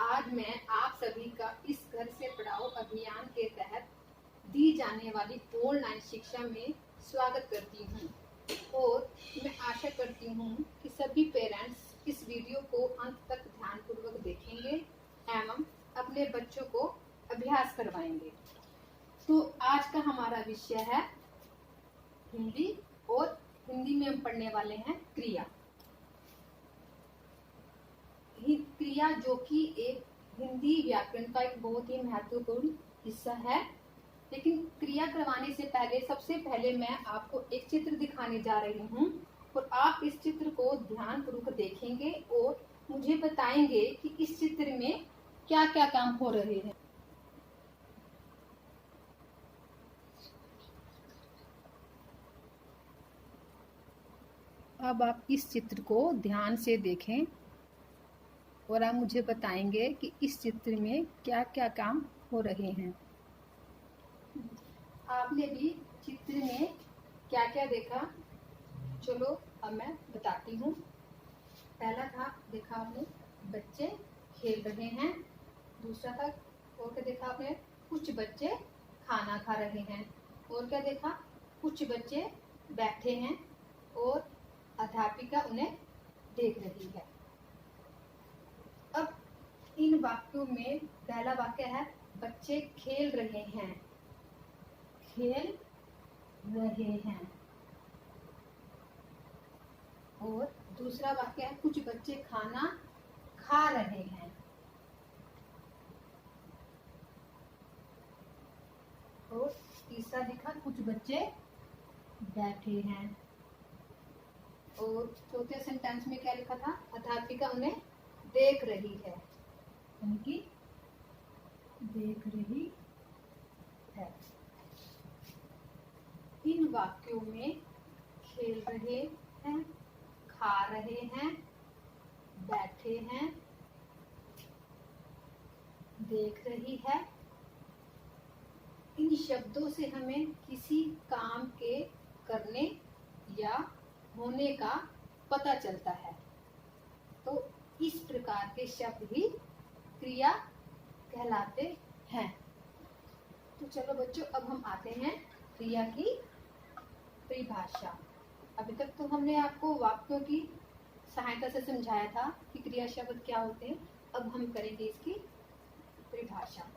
आज मैं आप सभी का इस घर से पढ़ाओ अभियान के तहत दी जाने वाली ऑनलाइन शिक्षा में स्वागत करती हूँ और मैं आशा करती हूँ कि सभी पेरेंट्स इस वीडियो को अंत तक ध्यानपूर्वक देखेंगे एवं अपने बच्चों को अभ्यास करवाएंगे। तो आज का हमारा विषय है हिंदी और हिंदी में हम पढ़ने वाले हैं क्रिया। क्रिया जो कि एक हिंदी व्याकरण का एक बहुत ही महत्वपूर्ण हिस्सा है। लेकिन क्रिया करवाने से पहले सबसे पहले मैं आपको एक चित्र दिखाने जा रही हूँ और आप इस चित्र को ध्यानपूर्वक देखेंगे और मुझे बताएंगे कि इस चित्र में क्या क्या काम हो रहे हैं। अब आप इस चित्र को ध्यान से देखें और आप मुझे बताएंगे कि इस चित्र में क्या क्या काम हो रहे हैं। आपने भी चित्र में क्या क्या देखा, चलो अब मैं बताती हूँ। पहला था, देखा आपने बच्चे खेल रहे हैं। दूसरा था, और क्या देखा आपने, कुछ बच्चे खाना खा रहे हैं। और क्या देखा, कुछ बच्चे बैठे हैं और अध्यापिका उन्हें देख रही है। अब इन वाक्यों में पहला वाक्य है बच्चे खेल रहे हैं, खेल रहे हैं। और दूसरा वाक्य है कुछ बच्चे खाना खा रहे हैं। और तीसरा दिखा कुछ बच्चे बैठे हैं। और चौथे सेंटेंस में क्या लिखा था, अध्यापिका उन्हें देख रही है, उनकी देख रही है। इन वाक्यों में खेल रहे हैं, खा रहे हैं, बैठे हैं, देख रही है, इन शब्दों से हमें किसी काम के करने या होने का पता चलता है। तो इस प्रकार के शब्द ही क्रिया कहलाते हैं। तो चलो बच्चों, अब हम आते हैं क्रिया की परिभाषा। अभी तक तो हमने आपको वाक्यों की सहायता से समझाया था कि क्रिया शब्द क्या होते हैं। अब हम करेंगे इसकी परिभाषा।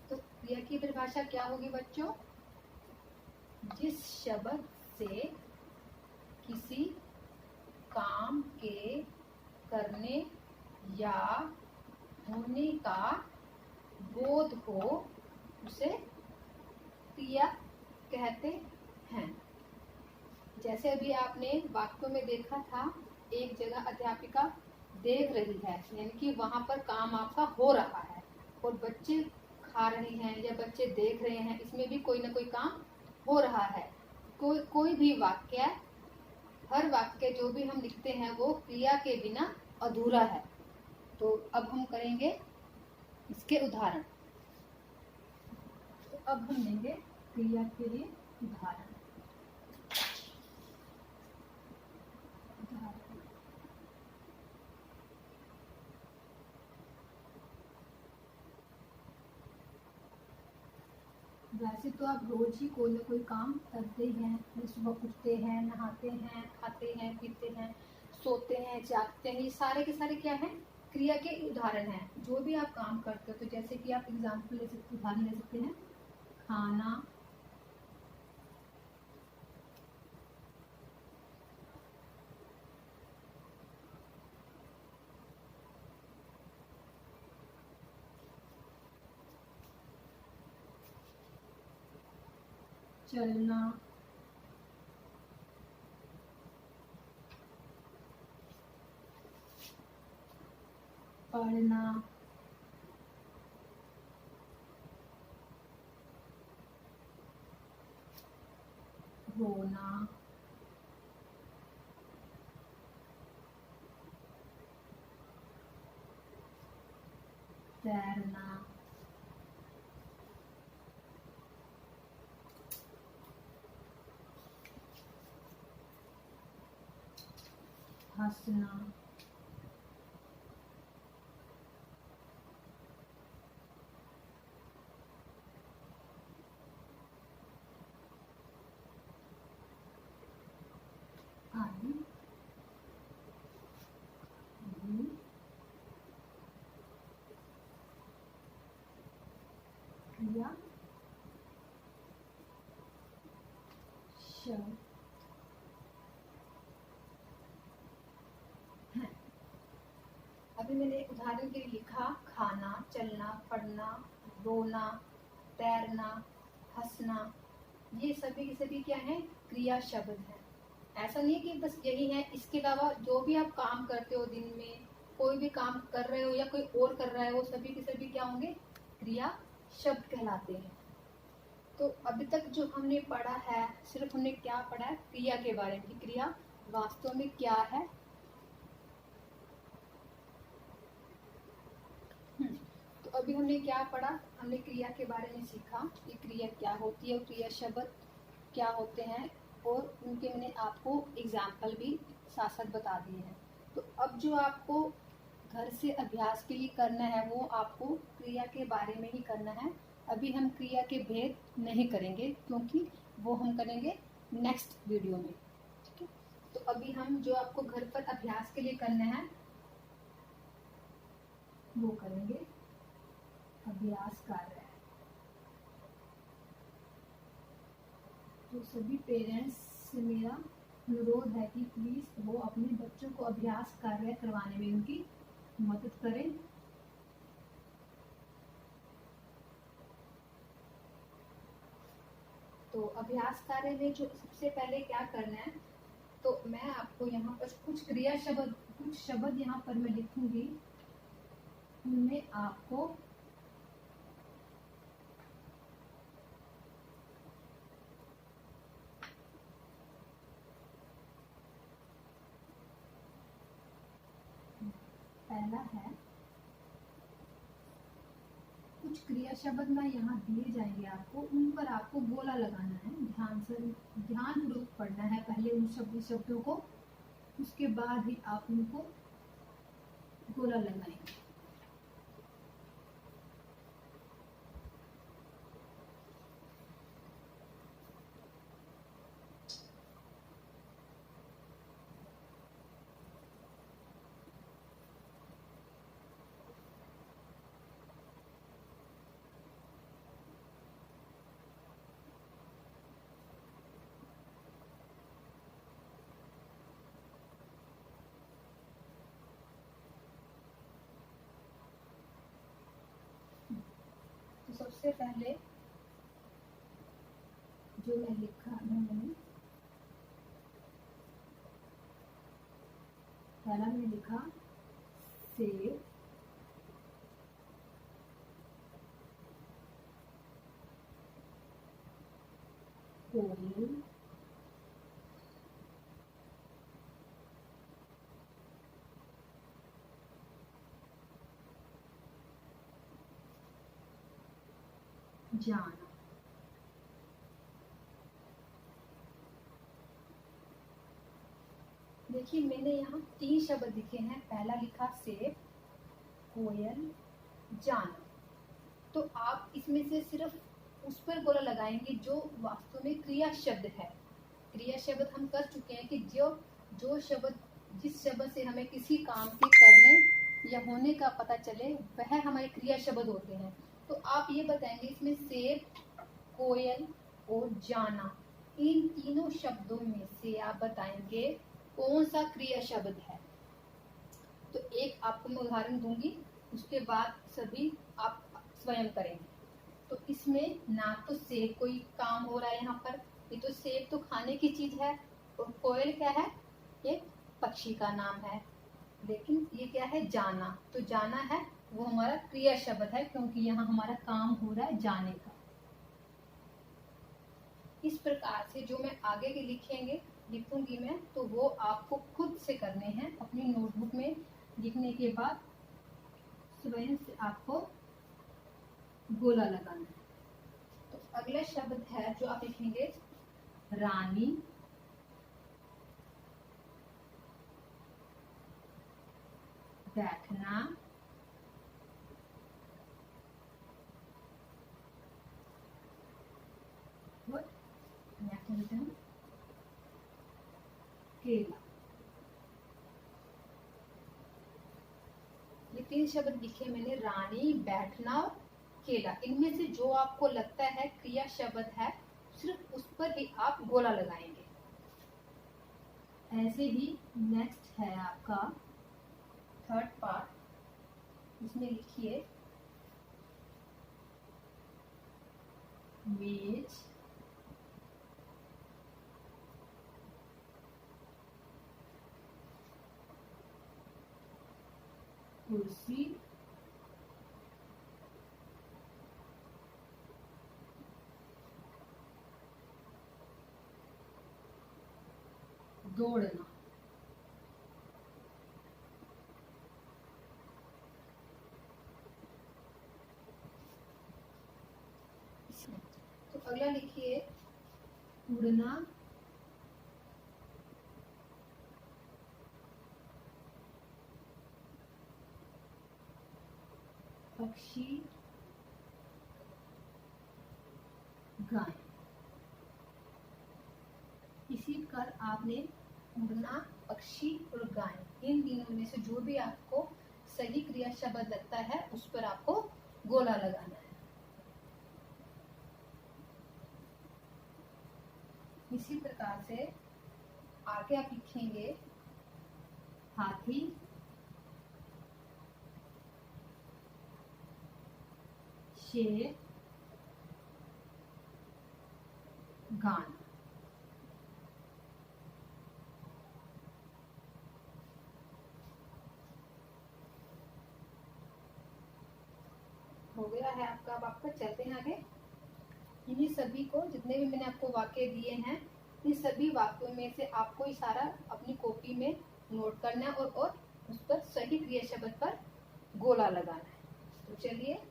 तो क्रिया की परिभाषा क्या होगी बच्चों, जिस शब्द से किसी काम के करने या होने का बोध हो उसे क्रिया कहते हैं। जैसे अभी आपने वाक्यों में देखा था, एक जगह अध्यापिका देख रही है, यानी कि वहां पर काम आपका हो रहा है। और बच्चे खा रहे हैं या बच्चे देख रहे हैं, इसमें भी कोई ना कोई काम हो रहा है। कोई भी वाक्य, हर वाक्य जो भी हम लिखते हैं वो क्रिया के बिना अधूरा है। तो अब हम करेंगे इसके उदाहरण। तो अब हम लेंगे क्रिया के लिए उदाहरण। वैसे तो आप रोज ही कोई ना कोई काम करते हैं। सुबह उठते हैं, नहाते हैं, खाते हैं, पीते हैं, सोते हैं, जागते हैं। ये सारे के सारे क्या है, क्रिया के उदाहरण हैं। जो भी आप काम करते हो, तो जैसे कि आप एग्जाम्पल ले सकते, उदाहरण ले सकते हैं, खाना, चलना, पढ़ना, रोना, तैरना, हंसना, आदि भी क्रिया शब्द हैं। अभी मैंने उदाहरण के लिए लिखा खाना, चलना, पढ़ना, रोना, तैरना, हंसना, ये सभी के सभी क्या है? क्रिया शब्द हैं। ऐसा नहीं कि बस यही है, इसके अलावा जो भी आप काम करते हो दिन में, कोई भी काम कर रहे हो या कोई और कर रहा है, वो सभी के सभी क्या होंगे? क्रिया शब्द कहलाते हैं। तो अभी तक जो हमने पढ़ा है, सिर्फ हमने क्या पढ़ा है? क्रिया के बारे में। क्रिया वास्तव में क्या है। तो अभी हमने क्या पढ़ा? हमने क्रिया के बारे में सीखा कि क्रिया क्या होती है और क्रिया शब्द क्या होते हैं, और उनके मैंने आपको एग्जाम्पल भी साथ साथ बता दिए हैं। तो अब जो आपको घर से अभ्यास के लिए करना है, वो आपको क्रिया के बारे में ही करना है। अभी हम क्रिया के भेद नहीं करेंगे, क्योंकि वो हम करेंगे नेक्स्ट वीडियो में। ठीक है, तो अभी हम जो आपको घर पर अभ्यास के लिए करना है, वो करेंगे अभ्यास कार्य। तो सभी पेरेंट्स से मेरा अनुरोध है कि प्लीज वो अपने बच्चों को अभ्यास कार्य करवाने में उनकी मदद करें। तो अभ्यास कार्य में जो सबसे पहले क्या करना है, तो मैं आपको यहाँ पर कुछ क्रिया शब्द, कुछ शब्द यहाँ पर मैं लिखूंगी, उनमें आपको पहला है, कुछ क्रिया शब्द मैं यहाँ दिए जाएंगे आपको, उन पर आपको गोला लगाना है। ध्यान से, ध्यानपूर्वक पढ़ना है पहले उन शब्दों को, उसके बाद ही आप उनको गोला लगाएंगे। तो सबसे पहले जो मैं लिखा है, मैंने पहला मैंने लिखा सेब, कोयल, जाना। देखिए मैंने यहाँ 3 शब्द लिखे हैं। पहला लिखा सेब, कोयल, जाना। तो आप इसमें से सिर्फ उस पर गोला लगाएंगे जो वास्तव में क्रिया शब्द है। क्रिया शब्द हम कर चुके हैं कि जो शब्द, जिस शब्द से हमें किसी काम के करने या होने का पता चले, वह हमारे क्रिया शब्द होते हैं। तो आप ये बताएंगे इसमें सेब, कोयल और जाना, इन तीनों शब्दों में से आप बताएंगे कौन सा क्रिया शब्द है। तो एक आपको मैं उदाहरण दूंगी, उसके बाद सभी आप स्वयं करेंगे। तो इसमें ना तो सेब कोई काम हो रहा है यहाँ पर, ये तो सेब तो खाने की चीज है, और कोयल क्या है? एक पक्षी का नाम है। लेकिन ये क्या है? जाना। तो जाना है वो हमारा क्रिया शब्द है, क्योंकि यहाँ हमारा काम हो रहा है जाने का। इस प्रकार से जो मैं आगे के लिखूंगी मैं, तो वो आपको खुद से करने हैं। अपनी नोटबुक में लिखने के बाद स्वयं से आपको गोला लगाना है। तो अगला शब्द है जो आप लिखेंगे रानी, बैठना, केला। ये 3 शब्द लिखे मैंने, रानी, बैठना और केला। इनमें से जो आपको लगता है क्रिया शब्द है, सिर्फ उस पर ही आप गोला लगाएंगे। ऐसे ही नेक्स्ट है आपका थर्ड पार्ट। इसमें लिखिए मेज, कुर्सी, दौड़ना। तो अगला लिखिए उड़ना, पक्षी, गाय। इसी प्रकार आपने उड़ना, पक्षी और गाय, इन तीनों में से जो भी आपको सही क्रिया शब्द लगता है उस पर आपको गोला लगाना है। इसी प्रकार से आगे आप लिखेंगे हाथी, शेर, गान। हो गया है आपका। अब आपका चलते हैं आगे। इन्हीं सभी को, जितने भी मैंने आपको वाक्य दिए हैं, इन सभी वाक्यों में से आपको ये सारा अपनी कॉपी में नोट करना है और उस पर सही क्रिया शब्द पर गोला लगाना है। तो चलिए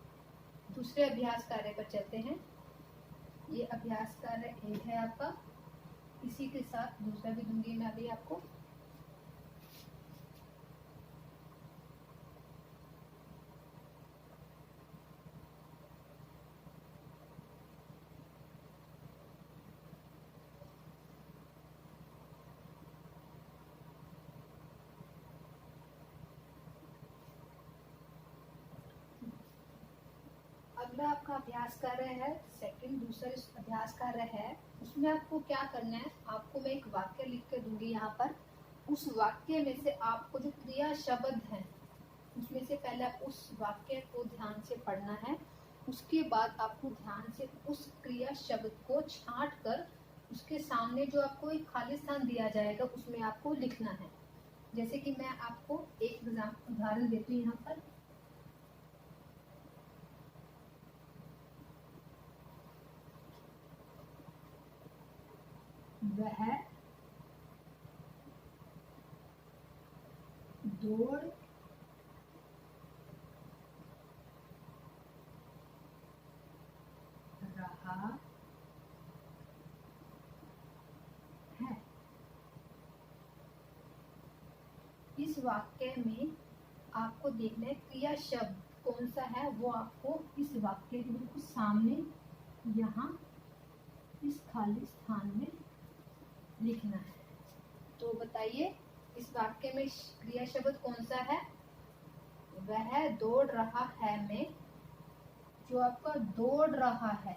दूसरे अभ्यास कार्य पर चलते हैं। ये अभ्यास कार्य 1 है आपका। इसी के साथ दूसरा भी दूंगी मैं अभी आपको। अगला आपका अभ्यास कार्य है सेकंड, दूसरा अभ्यास कार्य है। उसमें आपको क्या करना है, आपको मैं एक वाक्य लिख के दूंगी यहाँ पर। उस वाक्य में से आपको जो क्रिया शब्द है, उसमें से पहले उस वाक्य को ध्यान से पढ़ना है। उसके बाद आपको ध्यान से उस क्रिया शब्द को छांट कर उसके सामने जो आपको एक खाली स्थान दिया जाएगा उसमें आपको लिखना है। जैसे कि मैं आपको एक उदाहरण देती हूँ यहाँ पर। वह दौड़ रहा है। इस वाक्य में आपको देखना है क्रिया शब्द कौन सा है, वो आपको इस वाक्य के बिल्कुल सामने यहाँ इस खाली स्थान में लिखना है। तो बताइए इस वाक्य में क्रिया शब्द कौन सा है? वह दौड़ रहा है में जो आपका दौड़ रहा है,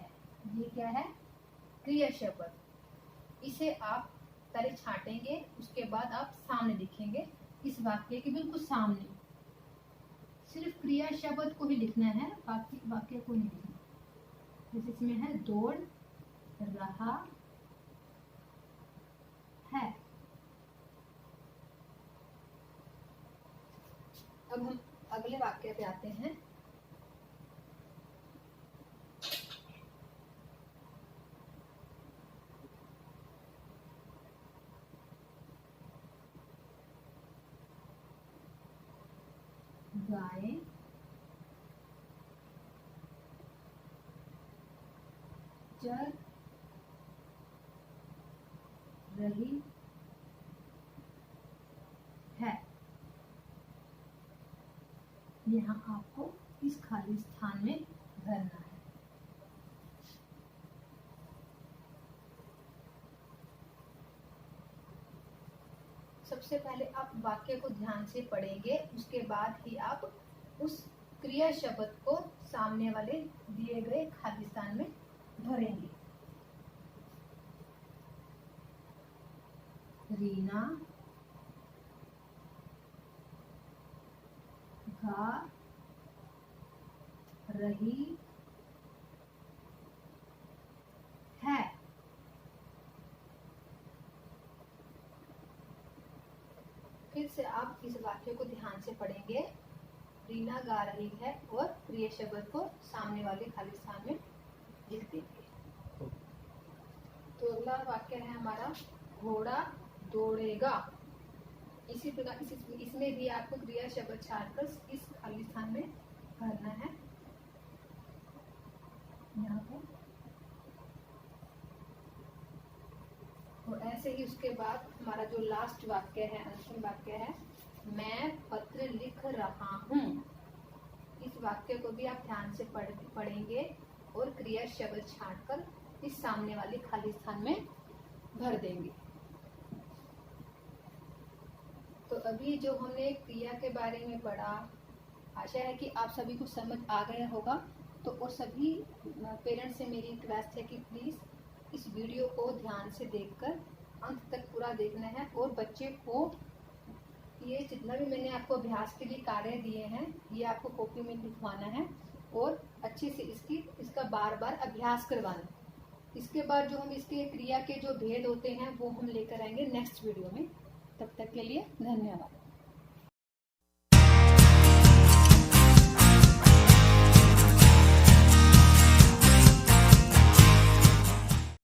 ये क्या है? क्रिया शब्द। इसे आप पहले छांटेंगे, उसके बाद आप सामने लिखेंगे, इस वाक्य के बिल्कुल सामने। सिर्फ क्रिया शब्द को ही लिखना है, बाकी वाक्य को नहीं लिखना। जैसे इसमें है दौड़ रहा है। अब हम अगले वाक्य पे आते हैं। गाय चर रही है। यहाँ आपको इस खाली स्थान में भरना है। सबसे पहले आप वाक्य को ध्यान से पढ़ेंगे, उसके बाद ही आप उस क्रिया शब्द को सामने वाले दिए गए खाली स्थान में भरेंगे। रीना गा रही है। फिर से आप इस वाक्य को ध्यान से पढ़ेंगे। रीना गा रही है और क्रिया शब्द को सामने वाले खाली स्थान में लिख देंगे। तो अगला वाक्य है हमारा घोड़ा दौड़ेगा। इसी प्रकार इसमें भी आपको क्रिया शब्द छाड़कर इस खाली स्थान में भरना है। यहाँ पर और ऐसे ही उसके बाद हमारा जो लास्ट वाक्य है, अंतिम वाक्य है, मैं पत्र लिख रहा हूँ। इस वाक्य को भी आप ध्यान से पढ़ेंगे और क्रिया शब्द छाड़कर इस सामने वाले खाली स्थान में भर देंगे। तो अभी जो हमने क्रिया के बारे में पढ़ा, आशा है कि आप सभी को समझ आ गया होगा। तो और सभी पेरेंट्स से मेरी रिक्वेस्ट है कि प्लीज़ इस वीडियो को ध्यान से देखकर अंत तक पूरा देखना है और बच्चे को ये जितना भी मैंने आपको अभ्यास के लिए कार्य दिए हैं ये आपको कॉपी में लिखवाना है और अच्छे से इसका बार बार अभ्यास करवाना। इसके बाद जो हम इसके क्रिया के जो भेद होते हैं वो हम लेकर आएंगे नेक्स्ट वीडियो में। तब तक के लिए धन्यवाद।